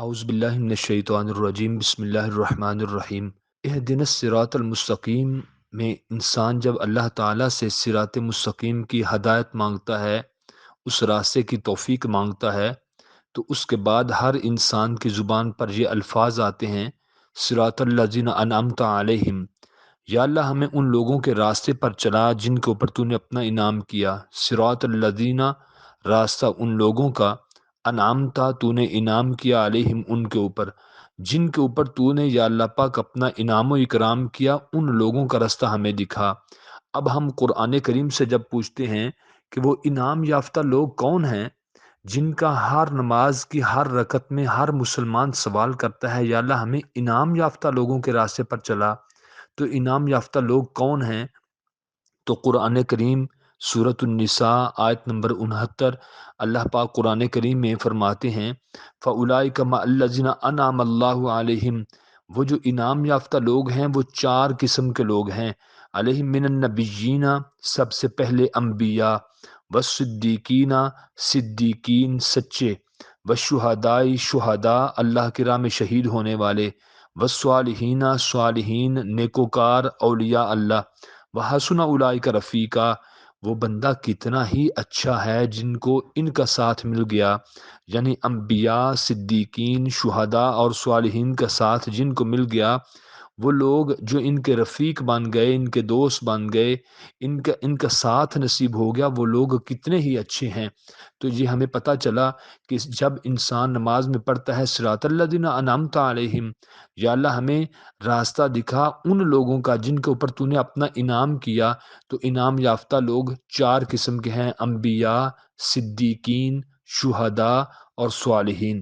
اعوذ باللہ من الشیطان الرجیم بسم اللہ الرحمن الرحیم اہدنا الصراط المستقیم میں انسان جب اللہ تعالیٰ سے صراط مستقیم کی ہدایت مانگتا ہے، اس راستے کی توفیق مانگتا ہے، تو اس کے بعد ہر انسان کی زبان پر یہ الفاظ آتے ہیں، صراط الذین انعمت علیہم، یا اللہ ہمیں ان لوگوں کے راستے پر چلا جن کے اوپر تو نے اپنا انعام کیا۔ صراط الذین، راستہ ان لوگوں کا، انعامتا تو نے انعام کیا، علیہم ان کے اوپر، جن کے اوپر تو نے یا اللہ پاک اپنا انعام و اکرام کیا، ان لوگوں کا راستہ ہمیں دکھا۔ اب ہم قرآن کریم سے جب پوچھتے ہیں کہ وہ انعام یافتہ لوگ کون ہیں جن کا ہر نماز کی ہر رکعت میں ہر مسلمان سوال کرتا ہے یا اللہ ہمیں انعام یافتہ لوگوں کے راستے پر چلا، تو انعام یافتہ لوگ کون ہیں؟ تو قرآن کریم سورۃ النساء آیت نمبر 69، اللہ پاک قرآن کریم میں فرماتے ہیں فَأُولَئِكَ مَعَ الَّذِينَ أَنْعَمَ اللَّهُ عَلَيْهِمْ، وہ جو انعام یافتہ لوگ ہیں وہ چار قسم کے لوگ ہیں، علیہم من النبیین، سب سے پہلے انبیاء، والصدیقین، صدیقین سچے، والشہداء، شہداء اللہ کی راہ میں شہید ہونے والے، والصالحین، صالحین نیکوکار اولیاء اللہ، وحسن اولئک رفیقا، وہ بندہ کتنا ہی اچھا ہے جن کو ان کا ساتھ مل گیا، یعنی انبیاء، صدیقین، شہداء اور صالحین کا ساتھ جن کو مل گیا، وہ لوگ جو ان کے رفیق بن گئے، ان کے دوست بن گئے، ان کا ساتھ نصیب ہو گیا، وہ لوگ کتنے ہی اچھے ہیں۔ تو یہ ہمیں پتہ چلا کہ جب انسان نماز میں پڑھتا ہے صراط الذین انعمت علیہم، یا اللہ ہمیں راستہ دکھا ان لوگوں کا جن کے اوپر تو نے اپنا انعام کیا، تو انعام یافتہ لوگ چار قسم کے ہیں، انبیاء، صدیقین، شہداء اور صالحین۔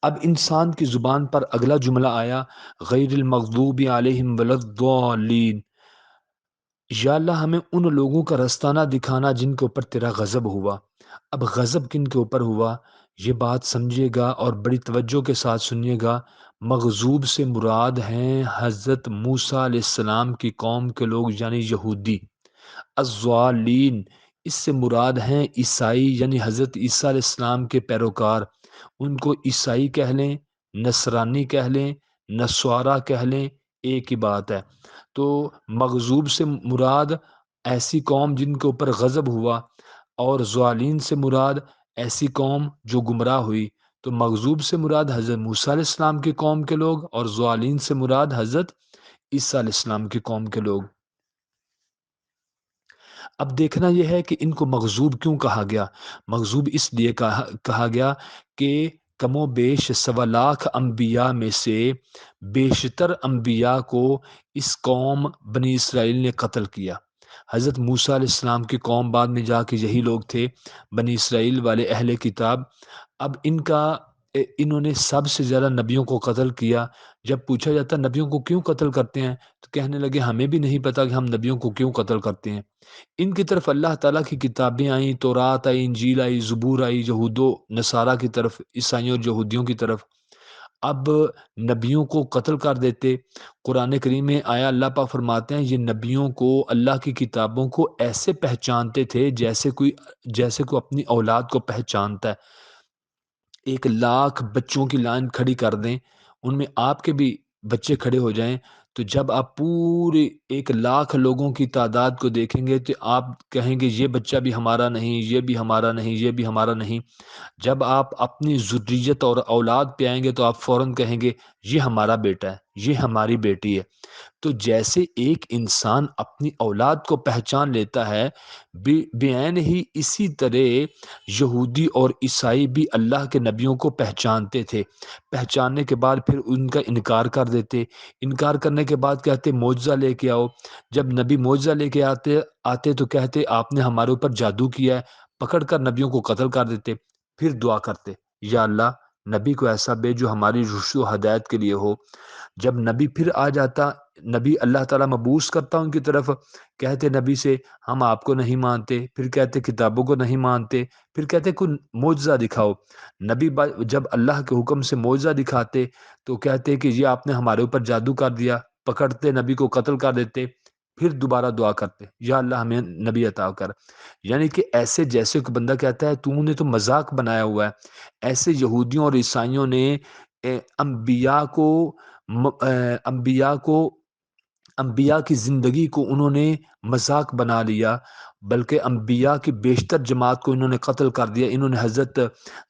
اب انسان کی زبان پر اگلا جملہ آیا غیر المغضوب علیہم ولا الضالین، یا اللہ ہمیں ان لوگوں کا راستہ نہ دکھانا جن کے اوپر تیرا غضب ہوا۔ اب غضب کن کے اوپر ہوا، یہ بات سمجھیے گا اور بڑی توجہ کے ساتھ سنیے گا۔ مغضوب سے مراد ہیں حضرت موسیٰ علیہ السلام کی قوم کے لوگ یعنی یہودی۔ الضالین، اس سے مراد ہیں عیسائی یعنی حضرت عیسیٰ علیہ السلام کے پیروکار، ان کو عیسائی کہہ لیں، نصرانی کہہ لیں، نصارہ کہہ لیں، ایک ہی بات ہے۔ تو مغضوب سے مراد ایسی قوم جن کے اوپر غضب ہوا، اور ضالین سے مراد ایسی قوم جو گمراہ ہوئی۔ تو مغضوب سے مراد حضرت موسیٰ علیہ السلام کی قوم کے لوگ، اور ضالین سے مراد حضرت عیسیٰ علیہ السلام کی قوم کے لوگ۔ اب دیکھنا یہ ہے کہ ان کو مغضوب کیوں کہا گیا؟ مغضوب اس لیے کہا گیا کہ کم و بیش 1.25 انبیاء میں سے بیشتر انبیاء کو اس قوم بنی اسرائیل نے قتل کیا۔ حضرت موسیٰ علیہ السلام کی قوم بعد میں جا کے یہی لوگ تھے، بنی اسرائیل والے اہل کتاب۔ اب انہوں نے سب سے زیادہ نبیوں کو قتل کیا۔ جب پوچھا جاتا نبیوں کو کیوں قتل کرتے ہیں، تو کہنے لگے ہمیں بھی نہیں پتا کہ ہم نبیوں کو کیوں قتل کرتے ہیں۔ ان کی طرف اللہ تعالیٰ کی کتابیں آئیں، تورات آئی، انجیل آئی، زبور آئی، یہود و نصارہ کی طرف، عیسائیوں اور یہودیوں کی طرف۔ اب نبیوں کو قتل کر دیتے۔ قرآن کریم میں آیا اللہ پاک فرماتے ہیں یہ نبیوں کو، اللہ کی کتابوں کو ایسے پہچانتے تھے جیسے کوئی اپنی اولاد کو پہچانتا ہے۔ 1,00,000 بچوں کی لائن کھڑی کر دیں، ان میں آپ کے بھی بچے کھڑے ہو جائیں، تو جب آپ پورے 1,00,000 لوگوں کی تعداد کو دیکھیں گے تو آپ کہیں گے یہ بچہ بھی ہمارا نہیں، یہ بھی ہمارا نہیں، یہ بھی ہمارا نہیں۔ جب آپ اپنی ذریت اور اولاد پہ آئیں گے تو آپ فوراً کہیں گے یہ ہمارا بیٹا ہے، یہ ہماری بیٹی ہے۔ تو جیسے ایک انسان اپنی اولاد کو پہچان لیتا ہے، بعین ہی اسی طرح یہودی اور عیسائی بھی اللہ کے نبیوں کو پہچانتے تھے۔ پہچاننے کے بعد پھر ان کا انکار کر دیتے، انکار کرنے کے بعد کہتے معجزہ لے کے آؤ۔ جب نبی معجزہ لے کے آتے تو کہتے آپ نے ہمارے اوپر جادو کیا ہے، پکڑ کر نبیوں کو قتل کر دیتے۔ پھر دعا کرتے یا اللہ نبی کو ایسا بھیج جو ہماری رشد و ہدایت کے لیے ہو۔ جب نبی پھر آ جاتا، نبی اللہ تعالیٰ مبعوث کرتا ان کی طرف، کہتے نبی سے ہم آپ کو نہیں مانتے، پھر کہتے کتابوں کو نہیں مانتے، پھر کہتے کوئی معجزہ دکھاؤ۔ نبی جب اللہ کے حکم سے معجزہ دکھاتے تو کہتے کہ یہ آپ نے ہمارے اوپر جادو کر دیا، پکڑتے نبی کو قتل کر دیتے۔ پھر دوبارہ دعا کرتے یا اللہ ہمیں نبی عطا کر. یعنی کہ ایسے جیسے کہ بندہ کہتا ہے تو نے تو مذاق بنایا ہوا ہے. ایسے یہودیوں اور عیسائیوں نے انبیاء کو انبیاء کو انبیاء کی زندگی کو انہوں نے مذاق بنا لیا، بلکہ انبیاء کی بیشتر جماعت کو انہوں نے قتل کر دیا. انہوں نے حضرت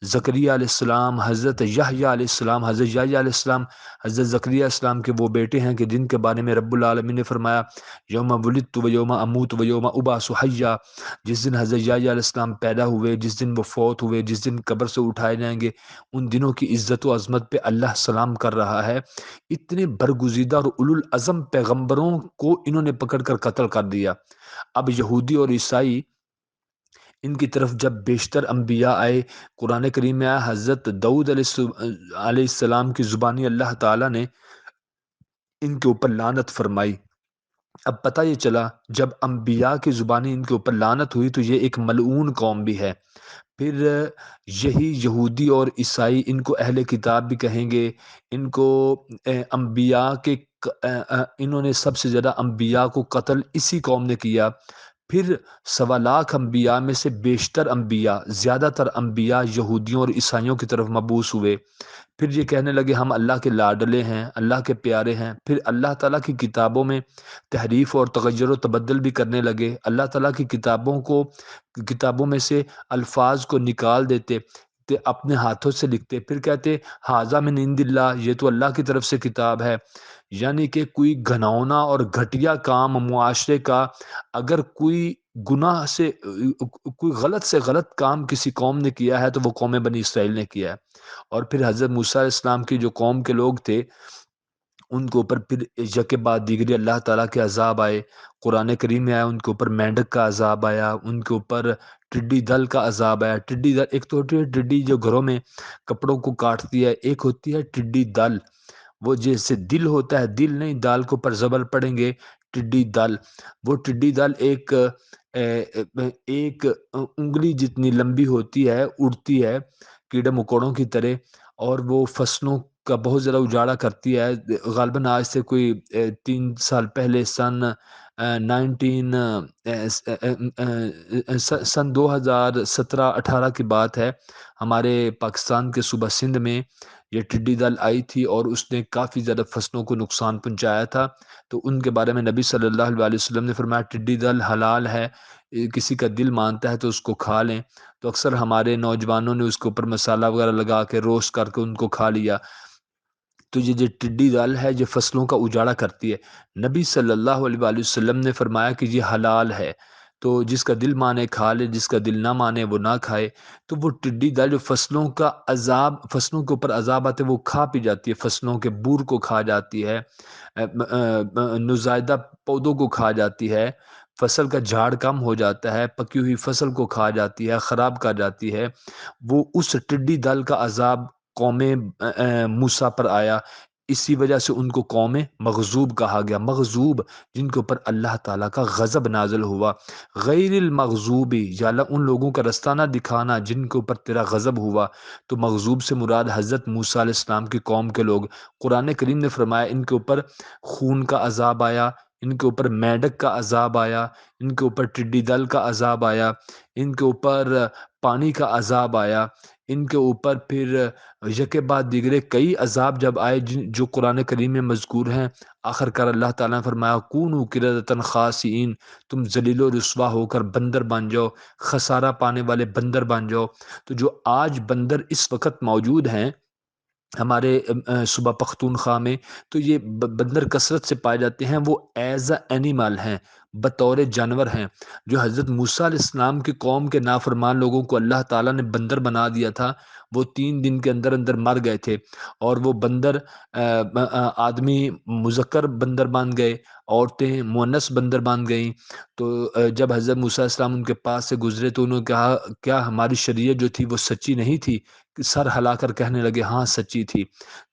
زکریا علیہ السلام، حضرت یحییٰ علیہ السلام، حضرت یحییٰ علیہ السلام حضرت زکریا علیہ السلام کے وہ بیٹے ہیں کہ جن کے بارے میں رب العالمین نے فرمایا یوم ولدت و یوم اموت و یوم ابعث حیا. جس دن حضرت یحییٰ علیہ السلام پیدا ہوئے، جس دن وہ فوت ہوئے، جس دن قبر سے اٹھائے جائیں گے، ان دنوں کی عزت و عظمت پہ اللہ سلام کر رہا ہے. اتنے برگزیدہ اور اولو العزم پیغمبروں کو انہوں نے پکڑ کر قتل کر دیا. اب یہودی اور عیسائی ان کی طرف جب بیشتر انبیاء آئے، قرآن کریم میں آیا حضرت داؤد علیہ السلام کی زبانی اللہ تعالیٰ نے ان کے اوپر لعنت فرمائی. اب پتہ یہ چلا جب انبیاء کی زبانی ان کے اوپر لعنت ہوئی تو یہ ایک ملعون قوم بھی ہے. پھر یہی یہودی اور عیسائی ان کو اہل کتاب بھی کہیں گے. ان کو انبیاء کے انہوں نے سب سے زیادہ انبیاء کو قتل اسی قوم نے کیا. پھر 1.25 انبیاء میں سے بیشتر انبیاء، زیادہ تر انبیاء یہودیوں اور عیسائیوں کی طرف مبعوث ہوئے. پھر یہ کہنے لگے ہم اللہ کے لاڈلے ہیں، اللہ کے پیارے ہیں. پھر اللہ تعالیٰ کی کتابوں میں تحریف اور تغیر و تبدل بھی کرنے لگے. اللہ تعالیٰ کی کتابوں میں سے الفاظ کو نکال دیتے، اپنے ہاتھوں سے لکھتے، پھر کہتے ھذا من عند اللہ، یہ تو اللہ کی طرف سے کتاب ہے. یعنی کہ کوئی گھناؤنا اور گھٹیا کام معاشرے کا اگر کوئی گناہ سے کوئی غلط سے غلط کام کسی قوم نے کیا ہے تو وہ قوم بنی اسرائیل نے کیا ہے. اور پھر حضرت موسیٰ علیہ السلام کی جو قوم کے لوگ تھے ان کے اوپر پھر یک بعد دیگری اللہ تعالیٰ کے عذاب آئے. قرآن کریم میں آیا ان کے اوپر مینڈک کا عذاب آیا، ان کے اوپر ٹڈی دل کا عذاب آیا. ٹڈی دل ایک تو ہوتی ہے ٹڈی جو گھروں میں کپڑوں کو کاٹتی ہے، ایک ہوتی ہے ٹڈی دل، وہ جیسے دل ہوتا ہے، دل نہیں، دال کے اوپر زبر پڑیں گے ٹڈی دل. وہ ٹڈی دل ایک انگلی جتنی لمبی ہوتی ہے، اڑتی ہے کیڑے مکوڑوں کی طرح، اور وہ فصلوں کا بہت زیادہ اجاڑا کرتی ہے. غالباً آج سے کوئی 3 سال پہلے سن 2017-18 کی بات ہے، ہمارے پاکستان کے صوبہ سندھ میں یہ ٹڈی دل آئی تھی اور اس نے کافی زیادہ فصلوں کو نقصان پہنچایا تھا. تو ان کے بارے میں نبی صلی اللہ علیہ وسلم نے فرمایا ٹڈی دل حلال ہے، کسی کا دل مانتا ہے تو اس کو کھا لیں. تو اکثر ہمارے نوجوانوں نے اس کے اوپر مسالہ وغیرہ لگا کے روسٹ کر کے ان کو کھا لیا. تو یہ جو ٹڈی دل ہے یہ فصلوں کا اجاڑا کرتی ہے. نبی صلی اللہ علیہ وآلہ وسلم نے فرمایا کہ یہ حلال ہے، تو جس کا دل مانے کھا لے، جس کا دل نہ مانے وہ نہ کھائے. تو وہ ٹڈی دل جو فصلوں کے اوپر عذاب آتے وہ کھا پی جاتی ہے، فصلوں کے بور کو کھا جاتی ہے، نزائیدہ پودوں کو کھا جاتی ہے، فصل کا جھاڑ کم ہو جاتا ہے، پکی ہوئی فصل کو کھا جاتی ہے، خراب کر جاتی ہے. وہ اس ٹڈی دل کا عذاب قوم موسیٰ پر آیا، اسی وجہ سے ان کو قوم مغضوب کہا گیا. مغضوب جن کے اوپر اللہ تعالیٰ کا غضب نازل ہوا. غیر المغضوبی یا اللہ ان لوگوں کا رستہ نہ دکھانا جن کے اوپر تیرا غضب ہوا. تو مغضوب سے مراد حضرت موسیٰ علیہ السلام کی قوم کے لوگ. قرآن کریم نے فرمایا ان کے اوپر خون کا عذاب آیا، ان کے اوپر میڈک کا عذاب آیا، ان کے اوپر ٹڈی دل کا عذاب آیا، ان کے اوپر پانی کا عذاب آیا، ان کے اوپر پھر یک بعد دیگرے کئی عذاب جب آئے جو قرآن کریم میں مذکور ہیں. آخر کار اللہ تعالیٰ نے فرمایا کونوا قردۃ خاسئین، تم ذلیل و رسوا ہو کر بندر بن جاؤ، خسارہ پانے والے بندر بن جاؤ. تو جو آج بندر اس وقت موجود ہیں ہمارے صوبہ پختونخوا میں، تو یہ بندر کثرت سے پائے جاتے ہیں. وہ ایز اے اینیمل ہیں، بطور جانور ہیں. جو حضرت موسیٰ علیہ السلام کی قوم کے نافرمان لوگوں کو اللہ تعالیٰ نے بندر بنا دیا تھا، وہ 3 دن کے اندر اندر مر گئے تھے. اور وہ بندر آدمی مذکر بندر بن گئے، عورتیں مؤنث بندر بن گئیں. تو جب حضرت موسیٰ علیہ السلام ان کے پاس سے گزرے تو انہوں نے کہا کیا ہماری شریعت جو تھی وہ سچی نہیں تھی؟ سر ہلا کر کہنے لگے ہاں سچی تھی۔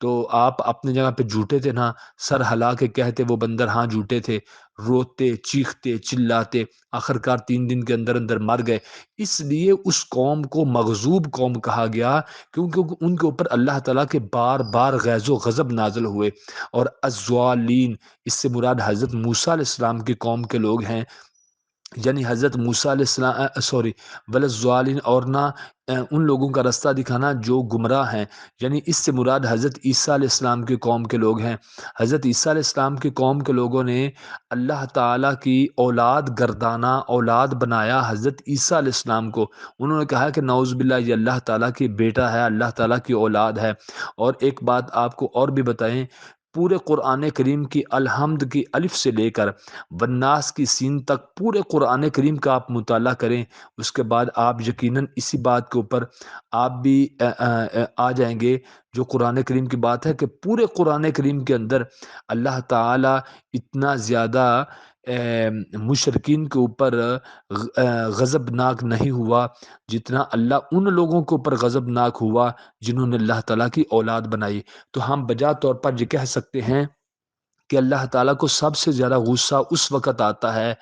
تو آپ اپنی جگہ پہ جھوٹے تھے نا، سر ہلا کے کہتے وہ بندر ہاں جھوٹے تھے، روتے چیختے چلاتے، آخرکار 3 دن کے اندر اندر مر گئے۔ اس لیے اس قوم کو مغضوب قوم کہا گیا، کیونکہ ان کے اوپر اللہ تعالیٰ کے بار بار غیظ و غضب نازل ہوئے۔ اور الضالین، اس سے مراد حضرت موسیٰ علیہ السلام کی قوم کے لوگ ہیں، یعنی حضرت موسیٰ علیہ السلام وللضالین، اور نہ ان لوگوں کا راستہ دکھانا جو گمراہ ہیں، یعنی اس سے مراد حضرت عیسیٰ علیہ السلام کی قوم کے لوگ ہیں۔ حضرت عیسیٰ علیہ السلام کی قوم کے لوگوں نے اللہ تعالیٰ کی اولاد گردانا، اولاد بنایا حضرت عیسیٰ علیہ السلام کو۔ انہوں نے کہا کہ نعوذ باللہ یہ اللہ تعالیٰ کی بیٹا ہے، اللہ تعالیٰ کی اولاد ہے۔ اور ایک بات آپ کو اور بھی بتائیں، پورے قرآن کریم کی الحمد کی الف سے لے کر والناس کی سین تک پورے قرآن کریم کا آپ مطالعہ کریں، اس کے بعد آپ یقیناً اسی بات کے اوپر آپ بھی آ جائیں گے، جو قرآن کریم کی بات ہے کہ پورے قرآن کریم کے اندر اللہ تعالیٰ اتنا زیادہ مشرکین کے اوپر غضبناک نہیں ہوا جتنا اللہ ان لوگوں کے اوپر غضبناک ہوا جنہوں نے اللہ تعالیٰ کی اولاد بنائی۔ تو ہم بجا طور پر یہ کہہ سکتے ہیں کہ اللہ تعالیٰ کو سب سے زیادہ غصہ اس وقت آتا ہے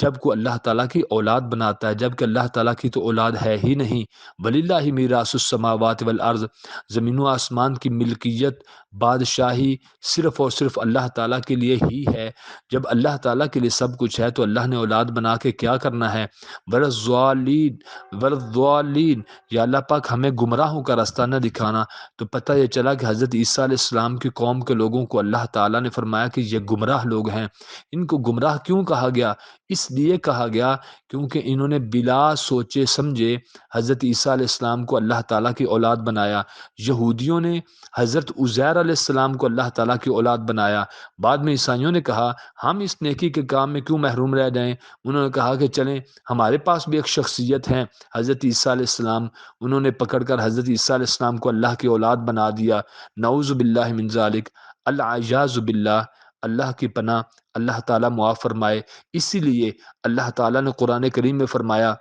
جب کوئی اللہ تعالیٰ کی اولاد بناتا ہے، جبکہ اللہ تعالیٰ کی تو اولاد ہے ہی نہیں۔ وَلِلَّهِ مِيرَاثُ السَّمَاوَاتِ وَالْأَرْضِ، زمین و آسمان کی ملکیت، بادشاہی صرف اور صرف اللہ تعالیٰ کے لیے ہی ہے۔ جب اللہ تعالیٰ کے لیے سب کچھ ہے تو اللہ نے اولاد بنا کے کیا کرنا ہے؟ وَلَلضَّالِّينَ، یا اللہ پاک ہمیں گمراہوں کا راستہ نہ دکھانا۔ تو پتہ یہ چلا کہ حضرت عیسیٰ علیہ السلام کی قوم کے لوگوں کو اللہ تعالیٰ نے فرمایا کہ یہ گمراہ لوگ ہیں۔ ان کو گمراہ کیوں کہا گیا؟ اس لیے کہا گیا کیونکہ انہوں نے بلا سوچے سمجھے حضرت عیسیٰ علیہ السلام کو اللہ تعالیٰ کی اولاد بنایا۔ یہودیوں نے حضرت عزیر علیہ السلام کو اللہ تعالیٰ کی اولاد بنایا۔ بعد میں عیسائیوں نے کہا ہم اس نیکی کے کام میں کیوں محروم رہ جائیں؟ انہوں نے کہا کہ چلیں ہمارے پاس بھی ایک شخصیت ہے حضرت عیسیٰ علیہ السلام، انہوں نے پکڑ کر حضرت عیسیٰ علیہ السلام کو اللہ کی اولاد بنا دیا۔ نعوذ باللہ من ذالک، العیاذ باللہ، اللہ کی پناہ، اللہ تعالیٰ معاف فرمائے۔ اسی لیے اللہ تعالیٰ نے قرآن کریم میں فرمایا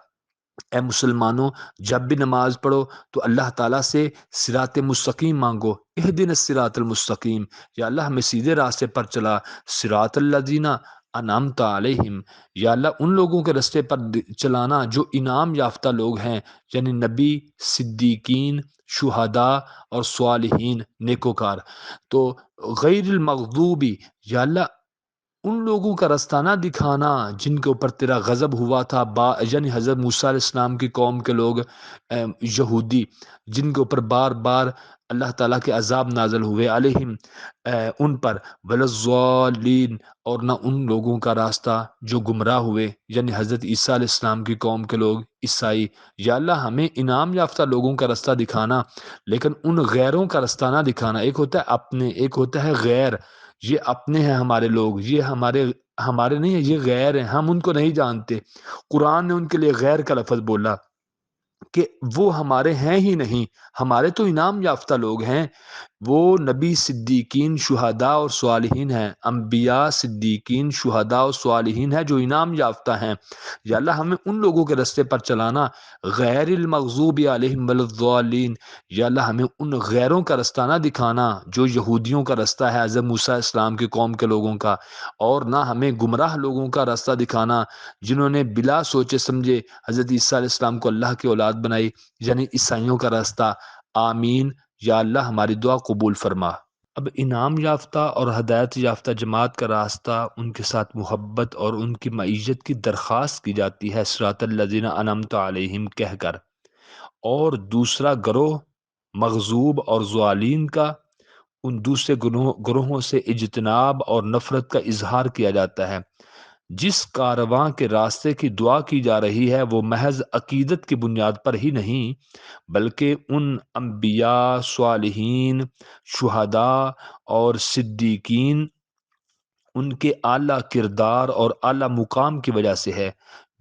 اے مسلمانوں، جب بھی نماز پڑھو تو اللہ تعالیٰ سے صراط مستقیم مانگو، اہدنا الصراط المستقیم، یا اللہ ہمیں سیدھے راستے پر چلا، صراط الذین انعمت علیہم، یا اللہ ان لوگوں کے راستے پر چلانا جو انعام یافتہ لوگ ہیں، یعنی نبی، صدیقین، شہداء اور صالحین، نیکوکار۔ تو غیر المغضوبی، یا اللہ ان لوگوں کا راستہ نہ دکھانا جن کے اوپر تیرا غضب ہوا تھا، یعنی حضرت موسیٰ علیہ السلام کی قوم کے لوگ، یہودی، جن کے اوپر بار بار اللہ تعالیٰ کے عذاب نازل ہوئے علیہم، ان پر، وللضالین، اور نہ ان لوگوں کا راستہ جو گمراہ ہوئے، یعنی حضرت عیسیٰ علیہ السلام کی قوم کے لوگ، عیسائی۔ یا اللہ ہمیں انعام یافتہ لوگوں کا راستہ دکھانا، لیکن ان غیروں کا راستہ نہ دکھانا۔ ایک ہوتا ہے اپنے، ایک ہوتا ہے غیر۔ یہ اپنے ہیں ہمارے لوگ، یہ ہمارے نہیں ہیں، یہ غیر ہیں، ہم ان کو نہیں جانتے۔ قرآن نے ان کے لیے غیر کا لفظ بولا کہ وہ ہمارے ہیں ہی نہیں، ہمارے تو انعام یافتہ لوگ ہیں، وہ نبی، صدیقین، شہداء اور صالحین ہیں، انبیاء، صدیقین، شہداء اور صالحین ہیں جو انعام یافتہ ہیں۔ یا اللہ ہمیں ان لوگوں کے راستے پر چلانا، غیر المغضوب علیہم ولا الضالین، یا اللہ ہمیں ان غیروں کا راستہ نہ دکھانا جو یہودیوں کا راستہ ہے حضرت موسیٰ علیہ السلام کی قوم کے لوگوں کا، اور نہ ہمیں گمراہ لوگوں کا راستہ دکھانا جنہوں نے بلا سوچے سمجھے حضرت عیسیٰ علیہ السلام کو اللہ کی اولاد بنائی، یعنی عیسائیوں کا راستہ۔ آمین، یا اللہ ہماری دعا قبول فرما۔ اب انعام یافتہ اور ہدایت یافتہ جماعت کا راستہ، ان کے ساتھ محبت اور ان کی معیشت کی درخواست کی جاتی ہے صراط الذین انعمت علیہم کہہ کر، اور دوسرا گروہ مغضوب اور ضالین کا، ان دوسرے گروہوں سے اجتناب اور نفرت کا اظہار کیا جاتا ہے۔ جس کارواں کے راستے کی دعا کی جا رہی ہے وہ محض عقیدت کی بنیاد پر ہی نہیں، بلکہ ان انبیاء، صالحین، شہداء اور صدیقین، ان کے اعلیٰ کردار اور اعلیٰ مقام کی وجہ سے ہے،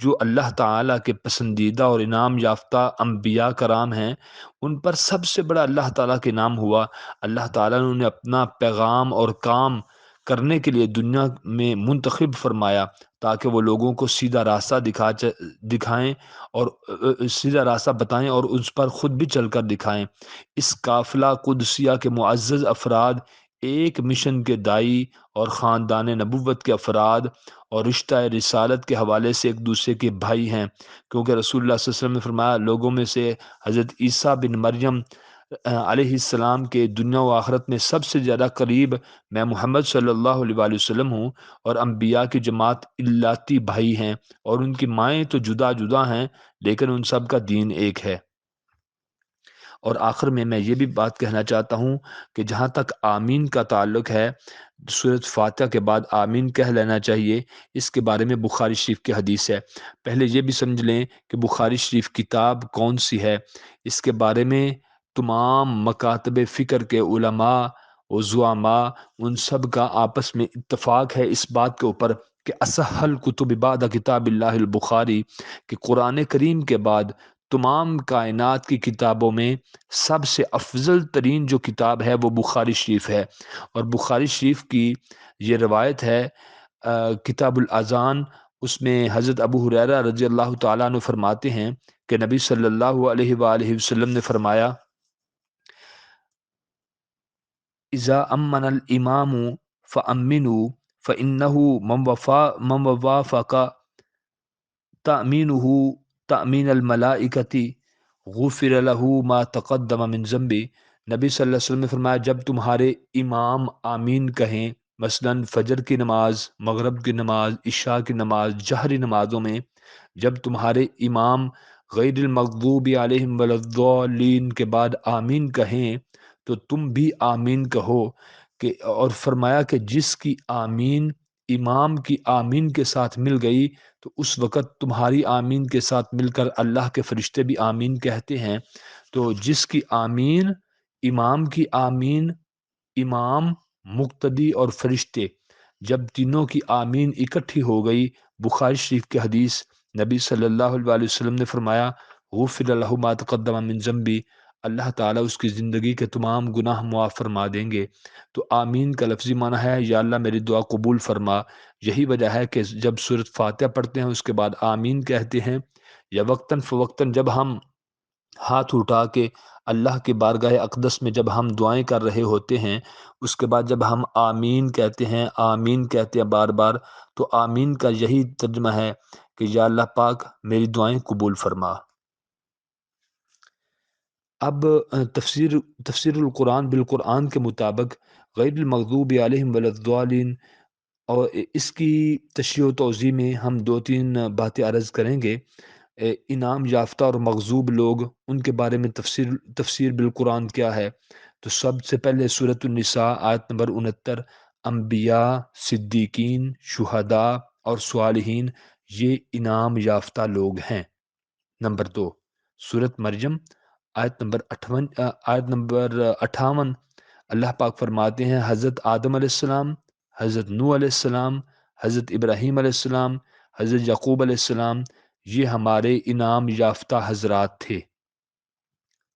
جو اللہ تعالیٰ کے پسندیدہ اور انعام یافتہ انبیاء کرام ہیں۔ ان پر سب سے بڑا اللہ تعالیٰ کے نام ہوا، اللہ تعالیٰ نے انہیں اپنا پیغام اور کام کرنے کے لیے دنیا میں منتخب فرمایا تاکہ وہ لوگوں کو سیدھا راستہ دکھائیں اور سیدھا راستہ بتائیں اور اس پر خود بھی چل کر دکھائیں۔ اس قافلہ قدسیہ کے معزز افراد ایک مشن کے دائی اور خاندان نبوت کے افراد اور رشتہ رسالت کے حوالے سے ایک دوسرے کے بھائی ہیں، کیونکہ رسول اللہ صلی اللہ علیہ وسلم نے فرمایا لوگوں میں سے حضرت عیسیٰ بن مریم علیہ السلام کے دنیا و آخرت میں سب سے زیادہ قریب میں محمد صلی اللہ علیہ وآلہ وسلم ہوں، اور انبیاء کی جماعت الاتی بھائی ہیں اور ان کی مائیں تو جدا جدا ہیں لیکن ان سب کا دین ایک ہے۔ اور آخر میں یہ بھی بات کہنا چاہتا ہوں کہ جہاں تک آمین کا تعلق ہے، سورۃ فاتحہ کے بعد آمین کہہ لینا چاہیے۔ اس کے بارے میں بخاری شریف کی حدیث ہے۔ پہلے یہ بھی سمجھ لیں کہ بخاری شریف کتاب کون سی ہے۔ اس کے بارے میں تمام مکاتب فکر کے علماء و زعماء ان سب کا آپس میں اتفاق ہے اس بات کے اوپر کہ اصح الکتب بعد کتاب اللہ البخاری، کہ قرآن کریم کے بعد تمام کائنات کی کتابوں میں سب سے افضل ترین جو کتاب ہے وہ بخاری شریف ہے۔ اور بخاری شریف کی یہ روایت ہے کتاب الاذان، اس میں حضرت ابو ہریرہ رضی اللہ تعالیٰ عنہ فرماتے ہیں کہ نبی صلی اللہ علیہ وآلہ وسلم نے فرمایا اذا امن الامام فامنوا فانه من وافق تأمینہ تأمین الملائکتی غفر له ما تقدم من ذنبی۔ نبی صلی اللہ علیہ وسلم نے فرمایا جب تمہارے امام آمین کہیں، مثلاً فجر کی نماز، مغرب کی نماز، عشاء کی نماز، جہری نمازوں میں جب تمہارے امام غیر المغضوب علیہم ولا الضالین کے بعد آمین کہیں تو تم بھی آمین کہو، کہ اور فرمایا کہ جس کی آمین امام کی آمین کے ساتھ مل گئی تو اس وقت تمہاری آمین کے ساتھ مل کر اللہ کے فرشتے بھی آمین کہتے ہیں۔ تو جس کی آمین، امام کی آمین، امام، مقتدی اور فرشتے، جب تینوں کی آمین اکٹھی ہو گئی، بخاری شریف کی حدیث، نبی صلی اللہ علیہ وسلم نے فرمایا غفر له ما تقدم من ذنبی، اللہ تعالیٰ اس کی زندگی کے تمام گناہ معاف فرما دیں گے۔ تو آمین کا لفظی معنی ہے یا اللہ میری دعا قبول فرما۔ یہی وجہ ہے کہ جب سورۃ فاتحہ پڑھتے ہیں اس کے بعد آمین کہتے ہیں، یا وقتاً فوقتاً جب ہم ہاتھ اٹھا کے اللہ کی بارگاہ اقدس میں جب ہم دعائیں کر رہے ہوتے ہیں، اس کے بعد جب ہم آمین کہتے ہیں، آمین کہتے ہیں بار بار، تو آمین کا یہی ترجمہ ہے کہ یا اللہ پاک میری دعائیں قبول فرما۔ اب تفسیر القرآن بالقرآن کے مطابق غیر المغضوب علیہم ولا الضالین، اور اس کی تشریح و توضیح میں ہم دو تین باتیں عرض کریں گے۔ انعام یافتہ اور مغضوب لوگ، ان کے بارے میں تفسیر بالقرآن کیا ہے؟ تو سب سے پہلے سورۃ النساء آیت نمبر 69، انبیاء، صدیقین، شہداء اور صالحین یہ انعام یافتہ لوگ ہیں۔ نمبر 2 سورۃ مریم آیت نمبر 58، اللہ پاک فرماتے ہیں حضرت آدم علیہ السلام، حضرت نوح علیہ السلام، حضرت ابراہیم علیہ السلام، حضرت یعقوب علیہ السلام یہ ہمارے انعام یافتہ حضرات تھے۔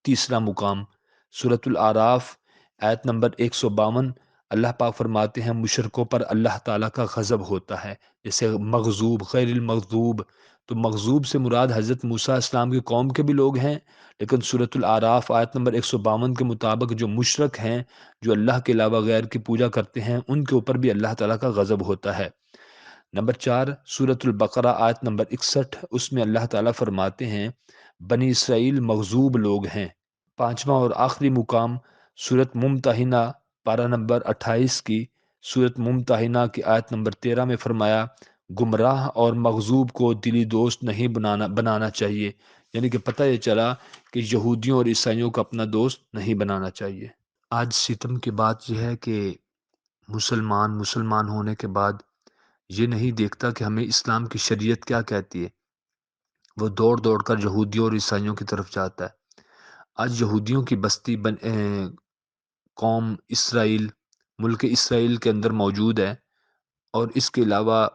تیسرا مقام سورۃ الاعراف آیت نمبر 152، اللہ پاک فرماتے ہیں مشرکوں پر اللہ تعالیٰ کا غضب ہوتا ہے، جیسے مغضوب، غیر المغضوب، تو مغضوب سے مراد حضرت موسیٰ السلام کی قوم کے بھی لوگ ہیں، لیکن سورۃ الاعراف آیت نمبر 152 کے مطابق جو مشرک ہیں، جو اللہ کے علاوہ غیر کی پوجا کرتے ہیں، ان کے اوپر بھی اللہ تعالیٰ کا غضب ہوتا ہے۔ نمبر 4 سورۃ البقرہ آیت نمبر 61، اس میں اللہ تعالیٰ فرماتے ہیں بنی اسرائیل مغضوب لوگ ہیں۔ پانچواں اور آخری مقام سورۃ ممتحنہ پارہ نمبر 28 کی، سورۃ ممتحنہ کی آیت نمبر 13 میں فرمایا گمراہ اور مغضوب کو دلی دوست نہیں بنانا چاہیے، یعنی کہ پتہ یہ چلا کہ یہودیوں اور عیسائیوں کو اپنا دوست نہیں بنانا چاہیے۔ آج ستم کی بات یہ ہے کہ مسلمان ہونے کے بعد یہ نہیں دیکھتا کہ ہمیں اسلام کی شریعت کیا کہتی ہے، وہ دوڑ دوڑ کر یہودیوں اور عیسائیوں کی طرف جاتا ہے۔ آج یہودیوں کی بستی قوم اسرائیل، ملک اسرائیل کے اندر موجود ہے، اور اس کے علاوہ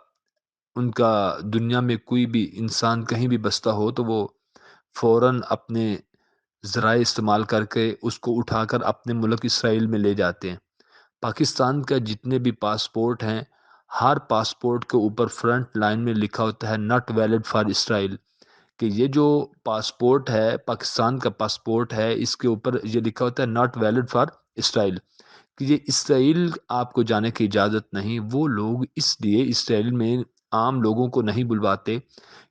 ان کا دنیا میں کوئی بھی انسان کہیں بھی بستا ہو تو وہ فوراً اپنے ذرائع استعمال کر کے اس کو اٹھا کر اپنے ملک اسرائیل میں لے جاتے ہیں۔ پاکستان کا جتنے بھی پاسپورٹ ہیں ہر پاسپورٹ کے اوپر فرنٹ لائن میں لکھا ہوتا ہے ناٹ ویلڈ فار اسرائیل، کہ یہ جو پاسپورٹ ہے، پاکستان کا پاسپورٹ ہے، اس کے اوپر یہ لکھا ہوتا ہے ناٹ ویلڈ فار اسرائیل، کہ یہ اسرائیل آپ کو جانے کی اجازت نہیں۔ وہ لوگ اس لیے اسرائیل میں عام لوگوں کو نہیں بلواتے،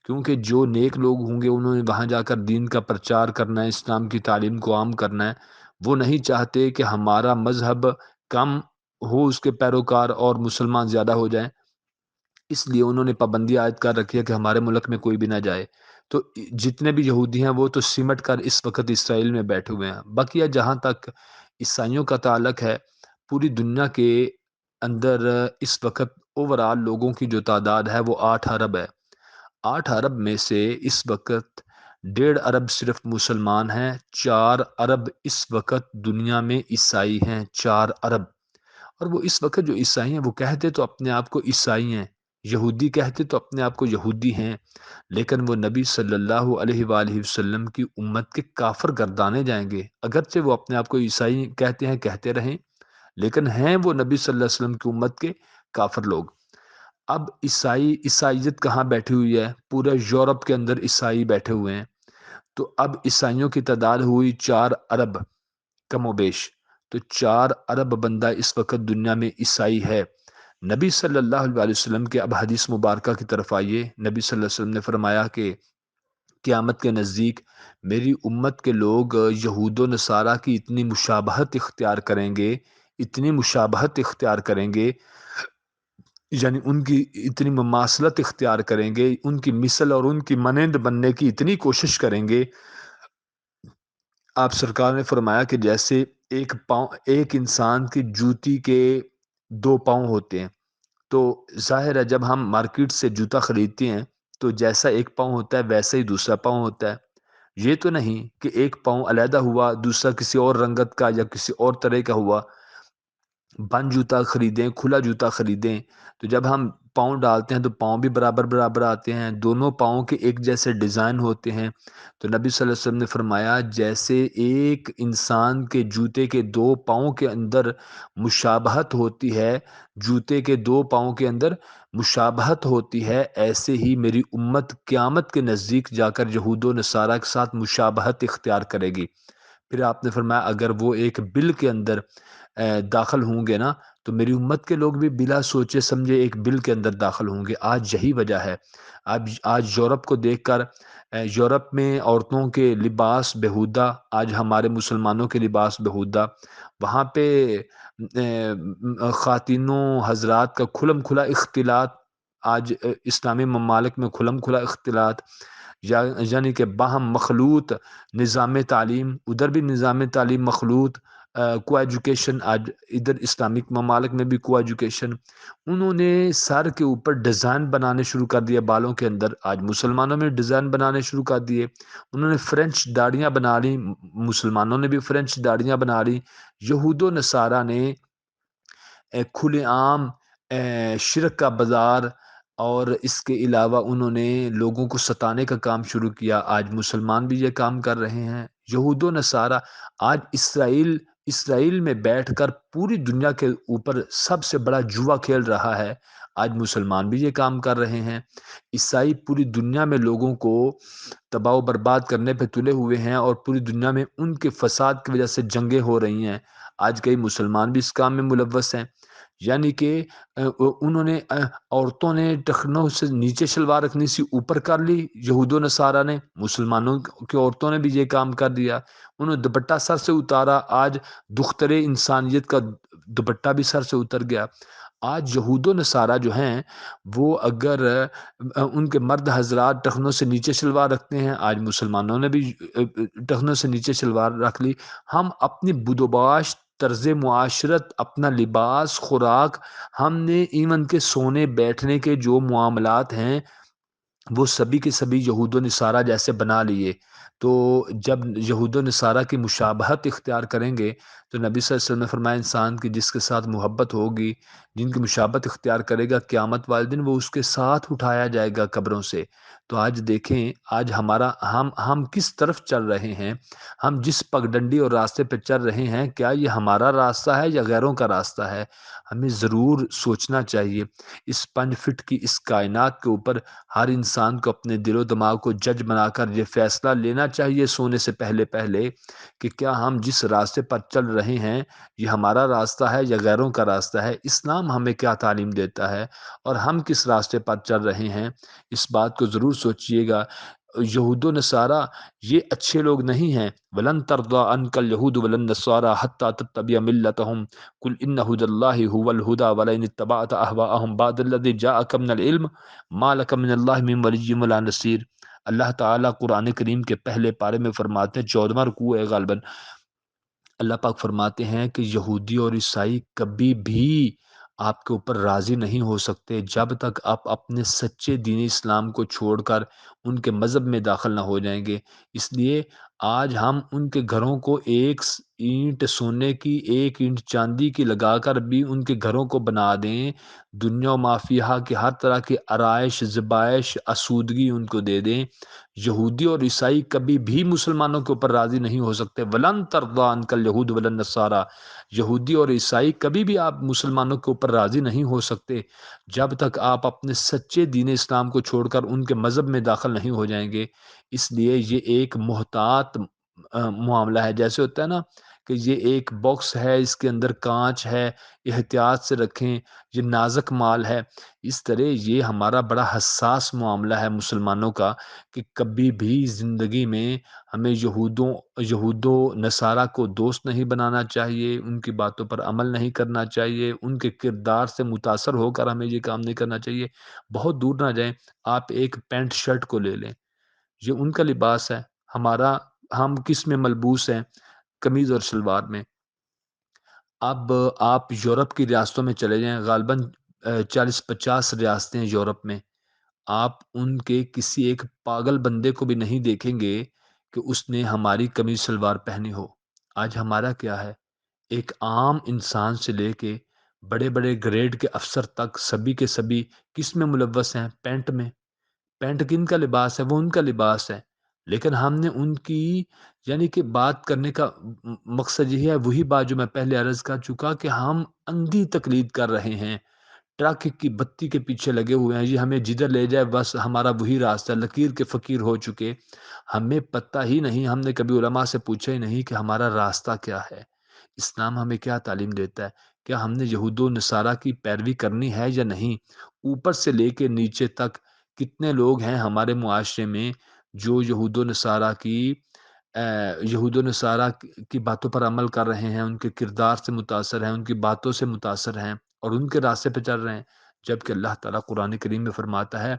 کیونکہ جو نیک لوگ ہوں گے انہوں نے وہاں جا کر دین کا پرچار کرنا ہے، اسلام کی تعلیم کو عام کرنا ہے۔ وہ نہیں چاہتے کہ ہمارا مذہب کم ہو، اس کے پیروکار، اور مسلمان زیادہ ہو جائیں، اس لیے انہوں نے پابندی عائد کر رکھی ہے کہ ہمارے ملک میں کوئی بھی نہ جائے۔ تو جتنے بھی یہودی ہیں وہ تو سمٹ کر اس وقت اسرائیل میں بیٹھے ہوئے ہیں۔ بقیہ جہاں تک عیسائیوں کا تعلق ہے، پوری دنیا کے اندر اس وقت اوورال لوگوں کی جو تعداد ہے وہ 8 ارب ہے۔ 8 ارب میں سے اس وقت 1.5 ارب صرف مسلمان ہیں، 4 ارب اس وقت دنیا میں عیسائی ہیں، 4 ارب۔ اور وہ اس وقت جو عیسائی ہیں وہ کہتے تو اپنے آپ کو عیسائی ہیں، یہودی کہتے تو اپنے آپ کو یہودی ہیں، لیکن وہ نبی صلی اللہ علیہ وآلہ وسلم کی امت کے کافر گردانے جائیں گے۔ اگرچہ وہ اپنے آپ کو عیسائی کہتے ہیں، کہتے رہیں، لیکن ہیں وہ نبی صلی اللہ علیہ وسلم کی امت کے کافر لوگ۔ اب عیسائیت کہاں بیٹھی ہوئی ہے؟ پورے یورپ کے اندر عیسائی بیٹھے ہوئے ہیں۔ تو اب عیسائیوں کی تعداد ہوئی 4 ارب کم و بیش۔ تو 4 ارب بندہ اس وقت دنیا میں عیسائی ہے۔ نبی صلی اللہ علیہ وسلم کے اب حدیث مبارکہ کی طرف آئیے۔ نبی صلی اللہ علیہ وسلم نے فرمایا کہ قیامت کے نزدیک میری امت کے لوگ یہود و نصارہ کی اتنی مشابہت اختیار کریں گے، اتنی مشابہت اختیار کریں گے، یعنی ان کی اتنی مماثلت اختیار کریں گے، ان کی مثل اور ان کی مانند بننے کی اتنی کوشش کریں گے۔ آپ سرکار نے فرمایا کہ جیسے ایک انسان کی جوتی کے 2 پاؤں ہوتے ہیں، تو ظاہر ہے جب ہم مارکیٹ سے جوتا خریدتے ہیں تو جیسا ایک پاؤں ہوتا ہے ویسا ہی دوسرا پاؤں ہوتا ہے۔ یہ تو نہیں کہ ایک پاؤں علیحدہ ہوا، دوسرا کسی اور رنگت کا یا کسی اور طرح کا ہوا۔ بند جوتا خریدیں، کھلا جوتا خریدیں، تو جب ہم پاؤں ڈالتے ہیں تو پاؤں بھی برابر برابر آتے ہیں، دونوں پاؤں کے ایک جیسے ڈیزائن ہوتے ہیں۔ تو نبی صلی اللہ علیہ وسلم نے فرمایا جیسے ایک انسان کے جوتے کے 2 پاؤں کے اندر مشابہت ہوتی ہے، جوتے کے 2 پاؤں کے اندر مشابہت ہوتی ہے، ایسے ہی میری امت قیامت کے نزدیک جا کر یہود و نصارہ کے ساتھ مشابہت اختیار کرے گی۔ پھر آپ نے فرمایا اگر وہ ایک بل کے اندر داخل ہوں گے نا، تو میری امت کے لوگ بھی بلا سوچے سمجھے ایک بل کے اندر داخل ہوں گے۔ آج یہی وجہ ہے، آج یورپ کو دیکھ کر، یورپ میں عورتوں کے لباس بہودہ، آج ہمارے مسلمانوں کے لباس بہودہ، وہاں پہ خواتینوں حضرات کا کھلم کھلا اختلاط، آج اسلامی ممالک میں کھلم کھلا اختلاط، یعنی کہ باہم مخلوط نظام تعلیم، ادھر بھی نظام تعلیم مخلوط، کو ایجوکیشن، آج ادھر اسلامک ممالک میں بھی کو ایجوکیشن۔ انہوں نے سر کے اوپر ڈیزائن بنانے شروع کر دیا بالوں کے اندر، آج مسلمانوں نے ڈیزائن بنانے شروع کر دیے۔ انہوں نے فرینچ داڑیاں بنا لی، مسلمانوں نے بھی فرینچ داڑیاں بنا لی۔ یہود و نصارہ نے کھلے عام شرک کا بازار، اور اس کے علاوہ انہوں نے لوگوں کو ستانے کا کام شروع کیا۔ آج مسلمان بھی یہ کام کر رہے ہیں۔ یہود و نصارہ آج اسرائیل میں بیٹھ کر پوری دنیا کے اوپر سب سے بڑا جوا کھیل رہا ہے۔ آج مسلمان بھی یہ کام کر رہے ہیں۔ عیسائی پوری دنیا میں لوگوں کو تباہ و برباد کرنے پہ تلے ہوئے ہیں، اور پوری دنیا میں ان کے فساد کی وجہ سے جنگیں ہو رہی ہیں۔ آج کئی مسلمان بھی اس کام میں ملوث ہیں، یعنی کہ انہوں نے عورتوں نے ٹخنوں سے نیچے شلوار رکھنی سی اوپر کر لی، یہود و نصارہ نے، مسلمانوں کی عورتوں نے بھی یہ کام کر دیا، انہوں نے دوپٹہ سر سے اتارا، آج دختر انسانیت کا دوپٹہ بھی سر سے اتر گیا۔ آج یہود و نصارہ جو ہیں وہ اگر ان کے مرد حضرات ٹخنوں سے نیچے شلوار رکھتے ہیں، آج مسلمانوں نے بھی ٹخنوں سے نیچے شلوار رکھ لی۔ ہم اپنی بدوباش طرز معاشرت، اپنا لباس، خوراک، ہم نے ایون کے سونے بیٹھنے کے جو معاملات ہیں وہ سبھی کے سبھی یہود و نصارہ جیسے بنا لیے۔ تو جب یہود و نصارہ کی مشابہت اختیار کریں گے تو نبی صلی اللہ علیہ وسلم نے فرمایا انسان کی جس کے ساتھ محبت ہوگی، جن کی مشابہت اختیار کرے گا، قیامت والے دن وہ اس کے ساتھ اٹھایا جائے گا قبروں سے۔ تو آج دیکھیں، آج ہم کس طرف چل رہے ہیں؟ ہم جس پگڈنڈی اور راستے پہ چل رہے ہیں، کیا یہ ہمارا راستہ ہے یا غیروں کا راستہ ہے؟ ہمیں ضرور سوچنا چاہیے۔ اس 5 فٹ کی اس کائنات کے اوپر ہر انسان کو اپنے دل و دماغ کو جج بنا کر یہ فیصلہ لینا چاہیے سونے سے پہلے کہ کیا ہم جس راستے پر چل رہے ہیں یہ ہمارا راستہ ہے یا غیروں کا راستہ ہے؟ اسلام ہمیں کیا تعلیم دیتا ہے اور ہم کس راستے پر چل رہے ہیں؟ اس بات کو ضرور سوچئے گا۔ یہود و نصارہ یہ اچھے لوگ نہیں ہیں۔ وَلَن تَرْضَىٰ عَنْكَ الْيَهُودُ وَلَا النَّصَارَىٰ حَتَّىٰ تَتَّبِعَ مِلَّتَهُمْ قُلْ إِنَّ هُدَى اللَّهِ هُوَ الْهُدَىٰ وَلَئِنِ اتَّبَعْتَ أَهْوَاءَهُمْ بَعْدَ الَّذِي جَاءَكَ مِنَ الْعِلْمِ مَا لَكَ مِنَ اللَّهِ مِن وَلِيٍّ وَلَا نَصِيرٍ۔ اللہ تعالیٰ قرآن کریم کے پہلے پارے میں فرماتے ہیں، 14واں رکوع ہے غالباً، اللہ پاک فرماتے ہیں کہ یہودی اور عیسائی کبھی بھی آپ کے اوپر راضی نہیں ہو سکتے جب تک آپ اپنے سچے دین اسلام کو چھوڑ کر ان کے مذہب میں داخل نہ ہو جائیں گے۔ اس لیے آج ہم ان کے گھروں کو ایک اینٹ سونے کی، ایک اینٹ چاندی کی لگا کر بھی ان کے گھروں کو بنا دیں، دنیا و مافیہا کی ہر طرح کی آرائش، ذبائش، آسودگی ان کو دے دیں، یہودی اور عیسائی کبھی بھی مسلمانوں کے اوپر راضی نہیں ہو سکتے۔ وَلَن تَرْضَىٰ عَنْكَ الْيَهُودُ وَلَا النَّصَارَىٰ، یہودی اور عیسائی کبھی بھی آپ مسلمانوں کے اوپر راضی نہیں ہو سکتے جب تک آپ اپنے سچے دین اسلام کو چھوڑ کر ان کے مذہب میں داخل نہیں ہو جائیں گے۔ اس لیے یہ ایک محتاط معاملہ ہے، جیسے ہوتا ہے نا کہ یہ ایک باکس ہے، اس کے اندر کانچ ہے، احتیاط سے رکھیں، یہ نازک مال ہے۔ اس طرح یہ ہمارا بڑا حساس معاملہ ہے مسلمانوں کا کہ کبھی بھی زندگی میں ہمیں یہود و نصارہ کو دوست نہیں بنانا چاہیے، ان کی باتوں پر عمل نہیں کرنا چاہیے، ان کے کردار سے متاثر ہو کر ہمیں یہ کام نہیں کرنا چاہیے۔ بہت دور نہ جائیں، آپ ایک پینٹ شرٹ کو لے لیں، یہ ان کا لباس ہے، ہم کس میں ملبوس ہیں؟ قمیض اور شلوار میں۔ اب آپ یورپ کی ریاستوں میں چلے جائیں، غالباً 40-50 ریاستیں ہیں یورپ میں، آپ ان کے کسی ایک پاگل بندے کو بھی نہیں دیکھیں گے کہ اس نے ہماری قمیض شلوار پہنی ہو۔ آج ہمارا کیا ہے؟ ایک عام انسان سے لے کے بڑے بڑے گریڈ کے افسر تک سبھی کے سبھی کس میں ملوث ہیں؟ پینٹ میں۔ پینٹ کن کا لباس ہے؟ وہ ان کا لباس ہے۔ لیکن ہم نے ان کی یعنی کہ بات کرنے کا مقصد یہ ہے، وہی بات جو میں پہلے عرض کر چکا کہ ہم اندھی تقلید کر رہے ہیں، ٹرک کی بتی کے پیچھے لگے ہوئے ہیں، یہ ہمیں جدھر لے جائے بس ہمارا وہی راستہ، لکیر کے فقیر ہو چکے۔ ہمیں پتہ ہی نہیں، ہم نے کبھی علماء سے پوچھا ہی نہیں کہ ہمارا راستہ کیا ہے، اسلام ہمیں کیا تعلیم دیتا ہے، کیا ہم نے یہود و نصارہ کی پیروی کرنی ہے یا نہیں؟ اوپر سے لے کے نیچے تک کتنے لوگ ہیں ہمارے معاشرے میں جو یہود و نصارہ کی باتوں پر عمل کر رہے ہیں، ان کے کردار سے متاثر ہیں، ان کی باتوں سے متاثر ہیں اور ان کے راستے پہ چل رہے ہیں، جبکہ اللہ تعالیٰ قرآن کریم میں فرماتا ہے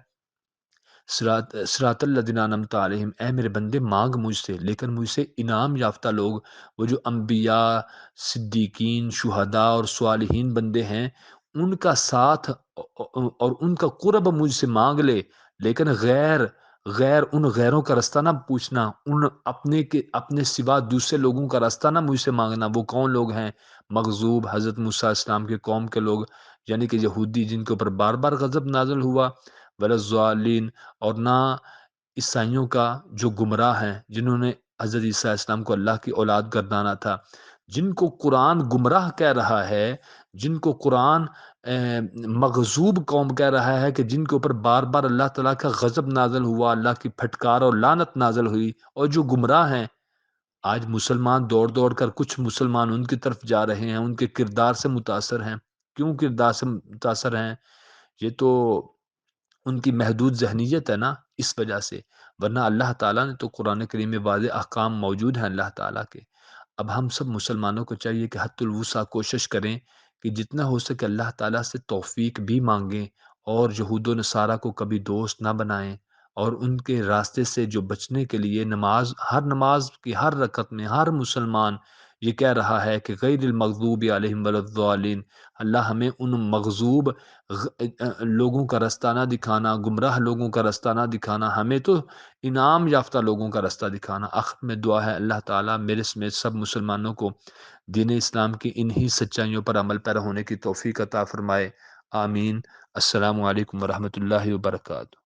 صراط الذین انعمت علیہم، اے میرے بندے مانگ مجھ سے، لیکن مجھ سے انعام یافتہ لوگ، وہ جو انبیاء، صدیقین، شہداء اور صالحین بندے ہیں، ان کا ساتھ اور ان کا قرب مجھ سے مانگ لے، لیکن ان غیروں کا راستہ نہ پوچھنا، اپنے سوا دوسرے لوگوں کا راستہ نہ مجھ سے مانگنا۔ وہ کون لوگ ہیں؟ مغضوب حضرت موسیٰ علیہ السلام کے قوم کے لوگ، یعنی کہ یہودی، جن کے اوپر بار بار غضب نازل ہوا، ولضالین، اور نہ عیسائیوں کا جو گمراہ ہیں، جنہوں نے حضرت عیسیٰ علیہ السلام کو اللہ کی اولاد گردانا تھا، جن کو قرآن گمراہ کہہ رہا ہے، جن کو قرآن مغضوب قوم کہہ رہا ہے، کہ جن کے اوپر بار بار اللہ تعالیٰ کا غضب نازل ہوا، اللہ کی پھٹکار اور لعنت نازل ہوئی، اور جو گمراہ ہیں۔ آج مسلمان دوڑ دوڑ کر کچھ مسلمان ان کی طرف جا رہے ہیں، ان کے کردار سے متاثر ہیں۔ کیوں کردار سے متاثر ہیں؟ یہ تو ان کی محدود ذہنیت ہے نا، اس وجہ سے، ورنہ اللہ تعالیٰ نے تو قرآن کریم میں واضح احکام موجود ہیں اللہ تعالیٰ کے۔ اب ہم سب مسلمانوں کو چاہیے کہ حد الوسع کوشش کریں کہ جتنا ہو سکے اللہ تعالیٰ سے توفیق بھی مانگیں، اور یہود و نصارہ کو کبھی دوست نہ بنائیں، اور ان کے راستے سے جو بچنے کے لیے ہر نماز کی ہر رکعت میں ہر مسلمان یہ کہہ رہا ہے کہ غیر المغضوب علیہم ولا الضالین، اللہ ہمیں ان مغضوب لوگوں کا رستہ نہ دکھانا، گمراہ لوگوں کا رستہ نہ دکھانا، ہمیں تو انعام یافتہ لوگوں کا رستہ دکھانا۔ آخر میں دعا ہے اللہ تعالیٰ میرے سمیت سب مسلمانوں کو دین اسلام کی انہی سچائیوں پر عمل پیرا ہونے کی توفیق عطا فرمائے، آمین۔ السلام علیکم ورحمۃ اللہ وبرکاتہ۔